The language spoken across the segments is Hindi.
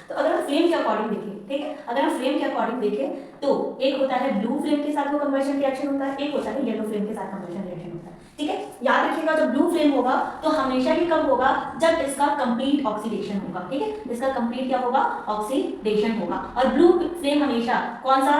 तो अगर हम फ्लेम के अकॉर्डिंग देखें, ठीक है, अगर हम फ्लेम के अकॉर्डिंग देखें तो एक होता है ब्लू फ्लेम के साथ वो कन्वर्जन रिएक्शन होता है, एक होता है येलो फ्लेम के साथ कन्वर्जन रिएक्शन होता है, ठीक है। याद रखिएगा जब ब्लू फ्लेम होगा तो हमेशा ही कब होगा, जब इसका कंप्लीट ऑक्सीडेशन होगा, ठीक है, इसका कंप्लीट क्या होगा, ऑक्सीडेशन होगा। और ब्लू फ्लेम हमेशा कौन सा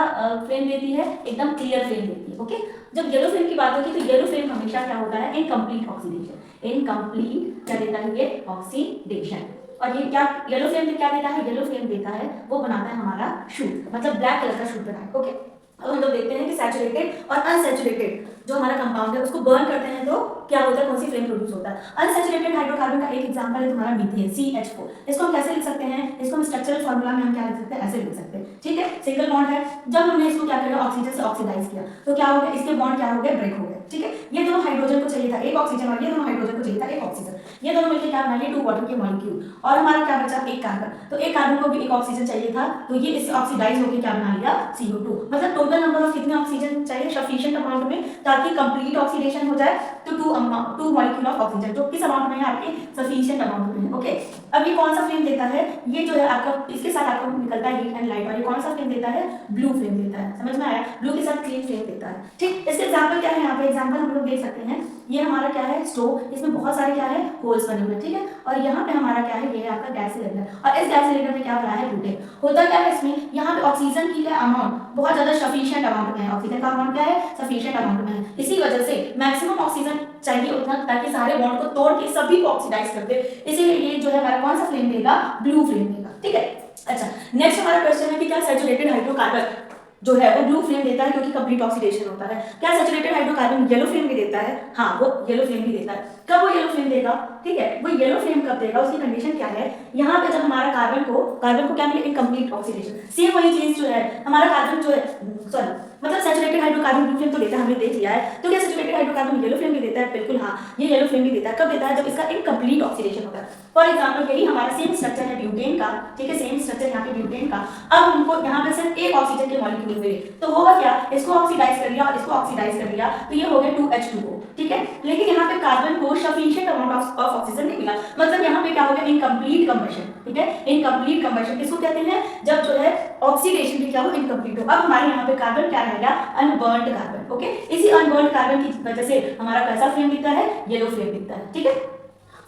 फ्लेम देती है, एकदम क्लियर फ्लेम देती है, ओके। जब येलो फ्लेम की बात होगी तो येलो फ्लेम हमेशा क्या होता है, इनकम्प्लीट ऑक्सीडेशन, इनकम्प्लीट क्या देता है ये, ऑक्सीडेशन। और ये क्या येलो फ्लेम क्या देता है, येलो फ्लेम देता है वो बनाता है हमारा शूट, मतलब ब्लैक कलर का शूट बनाए, ओके। अब हम लोग देखते हैं कि सैचुरेटेड और अनसैचुरेटेड जो हमारा कंपाउंड है उसको बर्न करते हैं तो क्या होता है, कौन सी फ्लेम प्रोड्यूस होता है। अनसैचुरेटेड हाइड्रोकार्बन का एक एग्जांपल है तुम्हारा मीथेन, CH4। इसको हम कैसे लिख सकते हैं, इसको हम स्ट्रक्चरल फार्मूला में हम क्या लिख सकते हैं, ऐसे लिख सकते हैं, ठीक है। सिंगल बॉन्ड है, जब हमने इसको क्या किया, ऑक्सीजन से ऑक्सीडाइज किया तो क्या हो गया, इसके बॉन्ड क्या हो गए, ब्रेक हो गए, ठीक है। ये दोनों हाइड्रोजन को चाहिए था एक ऑक्सीजन और ये दोनों हाइड्रोजन को चाहिए था एक ऑक्सीजन, ये दोनों मिलकर क्या बना लिए, 2 वाटर के मॉलिक्यूल। और हमारा क्या बचा, एक कार्बन, तो एक कार्बन को भी एक ऑक्सीजन चाहिए था तो ये इससे ऑक्सीडाइज होकर क्या बना लिया, CO2। मतलब टोटल नंबर ऑफ कितने ऑक्सीजन चाहिए, सफिशिएंट अमाउंट में, ताकि कंप्लीट ऑक्सीडेशन हो जाए। तो 2 मॉलिक्यूल ऑफ ऑक्सीजन जो किस अमाउंट में है, आपके सफिशिएंट अमाउंट में है, ओके। अब ये कौन सा फ्लेम देता है, ये जो है आपका, इसके साथ आपको निकलता है हीट एंड लाइट, और ये कौन सा फ्लेम देता है, ब्लू फ्लेम देता है, समझ में आया, ब्लू के साथ ग्रीन फ्लेम देता है, ठीक। इसके एग्जांपल क्या है, यहाँ पे एग्जांपल हम लोग देख सकते हैं, ये हमारा क्या है, स्टोव, इसमें बहुत सारे क्या है, होल्स बने हुए हैं, ठीक है। और यहाँ पे हमारा क्या है, ये है आपका गैस सिलेंडर, और इस गैस सिलेंडर में क्या भरा है, ब्यूटेन। होता क्या है इसमें, यहाँ पे ऑक्सीजन की क्या अमाउंट बहुत ज्यादा सफिशिएंट अमाउंट में है, ऑक्सीजन का अमाउंट क्या है, सफिशिएंट अमाउंट में है, इसी वजह से मैक्सिमम ऑक्सीजन चाहिए उतना, ताकि सारे बॉन्ड को तोड़ के सभी को ऑक्सीडाइज कर दे। इसीलिए ये जो है हमारा कौन सा फ्लेम देगा, ब्लू फ्लेम देगा, ठीक है। अच्छा, नेक्स्ट हमारा क्वेश्चन है कि क्या सैचुरेटेड हाइड्रोकार्बन जो है वो ब्लू फ्लेम देता है क्योंकि कंप्लीट ऑक्सीडेशन होता है। क्या सैचुरेटेड हाइड्रोकार्बन येलो फ्लेम भी देता है, हाँ वो येलो फ्लेम भी देता है। कब वो येलो फ्लेम देगा, ठीक है, वो येलो फ्लेम कब देगा, उसकी कंडीशन क्या है, यहाँ पे जब हमारा कार्बन को क्या मिले, इनकम्प्लीट ऑक्सीडेशन। सेम वही चीज जो है, हमारा कार्बन जो है, सॉरी मतलब सैचुरेटेड हाइड्रोकार्बन ब्लू फ्लेम तो देता है, हमने देख लिया है। तो क्या सैचुरेटेड हाइड्रोकार्बन येलो फ्लेम भी देता है, बिल्कुल हाँ, ये येलो फ्लेम भी देता है। कब देता है, जब इसका इनकम्प्लीट ऑक्सीडेशन होता है। फॉर एग्जांपल यही हमारा सेम स्ट्रक्चर है ब्यूटेन का, ठीक है, सेम स्ट्रक्चर यहाँ पे ब्यूटेन का। अब हमको यहाँ पे सिर्फ एक ऑक्सीजन के मॉलिक्यूल मिले, तो होगा क्या, इसको ऑक्सीडाइज कर लिया और इसको ऑक्सीडाइज कर लिया, तो ये हो गया 2H2O, ठीक है। लेकिन यहाँ पे कार्बन को सफिशिएंट अमाउंट ऑफ ऑक्सीजन नहीं मिला, मतलब यहाँ पे क्या हो गया, इनकम्प्लीट कंबशन, ठीक है। इनकम्प्लीट कंबशन किसको कहते हैं, जब जो है ऑक्सीडेशन भी क्या हो, इनकम्प्लीट हो। अब हमारे यहाँ पे कार्बन क्या रहेगा, अनबर्न्ड कार्बन, ओके। इसी अनबर्न्ड कार्बन की वजह से हमारा कैसा फ्लेम दिखता है, येलो फ्लेम दिखता है, ठीक है।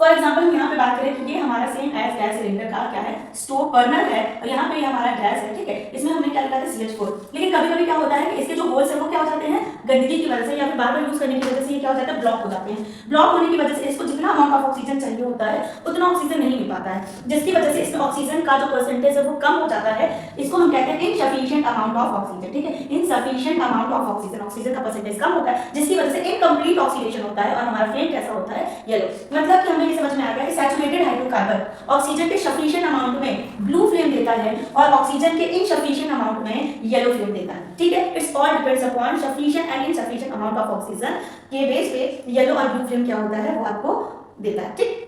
फॉर एग्जाम्पल हम यहाँ पे बात करें कि ये हमारा सेम एज गैस सिलेंडर का क्या है, स्टोव बर्नर है, और यहाँ पे ये हमारा गैस है, ठीक है। इसमें हमने क्या लिखा था, CH4। लेकिन कभी कभी क्या होता है कि इसके जो होल्स है वो क्या हो जाते हैं, गंदगी की वजह से या फिर बार बार यूज करने की वजह से ये क्या हो जाता है, ब्लॉक हो जाते हैं। ब्लॉक होने की वजह से इसको जितना अमाउंट ऑफ ऑक्सीजन चाहिए होता है उतना ऑक्सीजन नहीं मिल पाता है, जिसकी वजह से इसमें ऑक्सीजन का जो परसेंटेज है वो कम हो जाता है। इसको हम कहते हैं इनसफिशिएंट अमाउंट ऑफ ऑक्सीजन, ठीक है, insufficient amount of oxygen, oxygen का परसेंटेज कम होता है, जिसकी वजह से इनकम्प्लीट ऑक्सीडेशन होता है और हमारा फ्लेम कैसा होता है, येलो। मतलब कि हमें ये समझ में आ गया कि सैचुरेटेड हाइड्रोकार्बन ऑक्सीजन के सफिशिएंट अमाउंट में ब्लू फ्लेम देता है और ऑक्सीजन के इनसफिशिएंट अमाउंट में येलो फ्लेम देता है, ठीक है। It's all depends upon sufficient and insufficient amount of oxygen के बेस पे येलो और ब्लू फ्लेम क्या होता है वो आपको देता है, ठीक।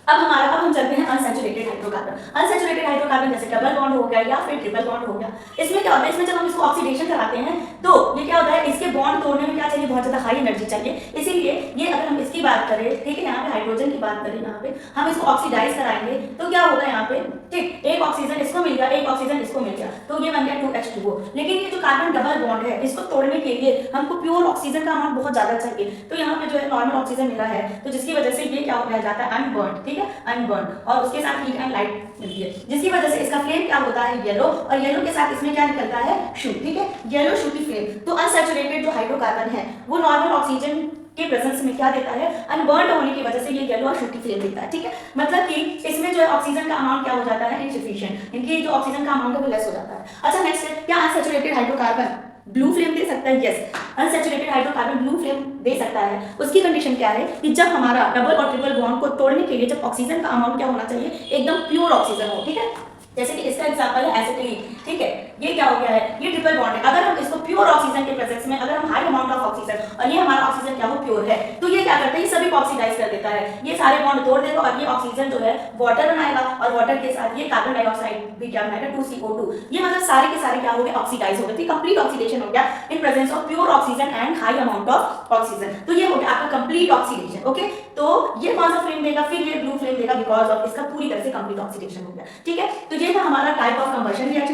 अब हम चलते हैं अनसैचुरेटेड हाइड्रोकार्बन। अनसैचुरेटेड हाइड्रोकार्बन जैसे डबल बॉन्ड हो गया या फिर ट्रिपल बॉन्ड हो गया, इसमें क्या होता है, इसमें जब हम इसको ऑक्सीडेशन कराते हैं तो ये क्या होता है, इसके बॉन्ड तोड़ने में क्या चाहिए, बहुत ज्यादा हाई एनर्जी चाहिए। इसीलिए ये अगर हम इसकी बात करें, ठीक है, यहाँ पे हाइड्रोजन की बात करें, यहाँ पे हम इसको ऑक्सीडाइज कराएंगे तो क्या होगा यहाँ पे, ठीक, एक ऑक्सीजन इसको मिल गया, एक ऑक्सीजन इसको मिल गया, तो ये बन गया 2H2O। लेकिन ये जो कार्बन डबल बॉन्ड है इसको तोड़ने के लिए हमको प्योर ऑक्सीजन का अमाउंट बहुत ज्यादा चाहिए, तो यहाँ पे जो है नॉर्मल ऑक्सीजन मिला है, तो जिसकी वजह से ये क्या हो जाता है, अनबर्न्ड, ठीक है, अनबर्न्ड, और उसके साथ हीट एंड लाइट मिलती है, जिसकी वजह से इसका फ्लेम क्या होता है, येलो, और येलो के साथ इसमें क्या निकलता है, शूट, ठीक है, येलो शूटी फ्लेम। तो अनसैचुरेटेड जो हाइड्रोकार्बन है वो नॉर्मल ऑक्सीजन के प्रेजेंस में क्या देता है, अनबर्न्ड होने की वजह से ये येलो और शूटी फ्लेम देता है, ठीक है। मतलब कि इसमें जो है ऑक्सीजन का अमाउंट क्या हो जाता है, इनसफिशिएंट, इनकी जो ऑक्सीजन का अमाउंट है वो लेस हो जाता है। अच्छा नेक्स्ट है, क्या अनसैचुरेटेड हाइड्रोकार्बन ब्लू फ्लेम दे सकता है, yes, unsaturated hydrocarbon blue flame दे सकता है। उसकी कंडीशन क्या है कि जब हमारा डबल और ट्रिपल बॉन्ड को तोड़ने के लिए जब ऑक्सीजन का अमाउंट क्या होना चाहिए, एकदम प्योर ऑक्सीजन हो, ठीक है। जैसे कि इसका एग्जांपल है एसिटिलीन, ठीक है, ये क्या हो गया है, ये ट्रिपल बॉन्ड है। अगर हम इसको प्योर ऑक्सीजन के प्रेजेंस में, अगर हम हाई अमाउंट ऑफ ऑक्सीजन, और ये हमारा ऑक्सीजन क्या हो, प्योर है, तो ये क्या करता है, ये सभी को ऑक्सीडाइज कर देता है, ये सारे बॉन्ड तोड़ देगा और ये ऑक्सीजन जो है वाटर बनाएगा, और वाटर के साथ ये कार्बन डाइऑक्साइड भी क्या बनाएगा, 2CO2। ये मतलब सारे के सारे क्या हो गए, ऑक्सीडाइज हो गए, कंप्लीट ऑक्सीडेशन हो गया in presence of pure oxygen and high amount of oxygen. तो ये हो गया आपका कंप्लीट ऑक्सीडेशन, ओके। तो ये कौन सा फ्लेम देगा, फिर ये ब्लू फ्लेम देगा, बिकॉज ऑफ इसका पूरी तरह से कंप्लीट ऑक्सीडेशन हो गया, ठीक है। तो ये था हमारा टाइप ऑफ कंबशन रिएक्शन।